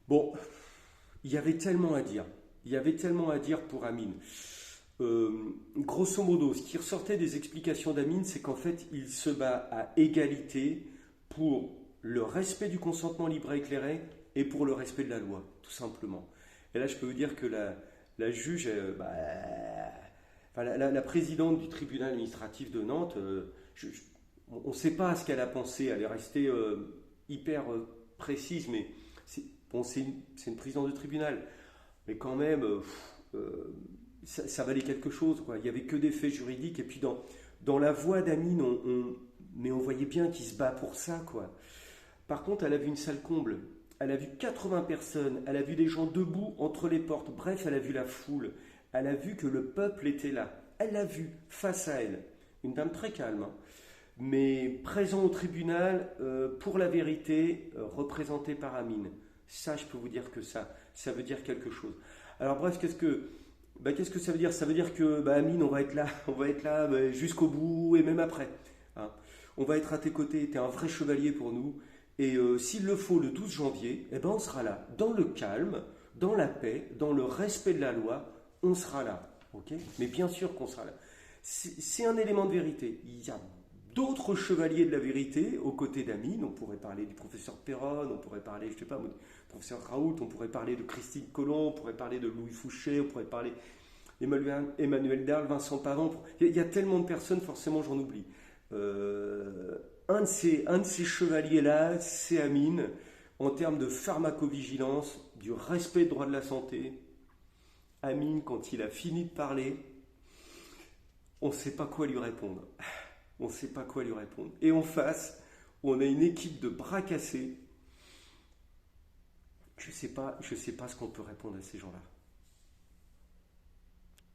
Bon, il y avait tellement à dire. Il y avait tellement à dire pour Amine. Grosso modo, ce qui ressortait des explications d'Amine, c'est qu'en fait, il se bat à égalité pour le respect du consentement libre et éclairé et pour le respect de la loi, tout simplement. Et là, je peux vous dire que la juge, enfin, la présidente du tribunal administratif de Nantes, on ne sait pas ce qu'elle a pensé. Elle est restée hyper précise, mais c'est bon, c'est une présidente de tribunal. Mais quand même, ça valait quelque chose, quoi. Il n'y avait que des faits juridiques. Et puis dans la voix d'Amine, mais on voyait bien qu'il se bat pour ça, quoi. Par contre, elle a vu une salle comble. Elle a vu 80 personnes. Elle a vu des gens debout entre les portes. Bref, elle a vu la foule. Elle a vu que le peuple était là. Elle l'a vu face à elle. Une dame très calme, hein, mais présent au tribunal pour la vérité, représenté par Amine. Ça, je peux vous dire que ça veut dire quelque chose. Alors bref, qu'est-ce que ça veut dire? Ça veut dire que Amine, on va être là jusqu'au bout et même après, hein. On va être à tes côtés, tu es un vrai chevalier pour nous. Et s'il le faut, le 12 janvier, eh ben, on sera là, dans le calme, dans la paix, dans le respect de la loi, on sera là. Ok, mais bien sûr qu'on sera là. C'est un élément de vérité. Il y a d'autres chevaliers de la vérité aux côtés d'Amine. On pourrait parler du professeur Perron, on pourrait parler, je sais pas, du professeur Raoult, on pourrait parler de Christine Colomb, on pourrait parler de Louis Fouché, on pourrait parler d'Emmanuel Darl, Vincent Pavon. Il y a tellement de personnes, forcément j'en oublie. Un de ces chevaliers-là, c'est Amine, en termes de pharmacovigilance, du respect des droits de la santé. Amine, quand il a fini de parler, on ne sait pas quoi lui répondre. On ne sait pas quoi lui répondre. Et en face, on a une équipe de bras cassés. Je sais pas ce qu'on peut répondre à ces gens-là.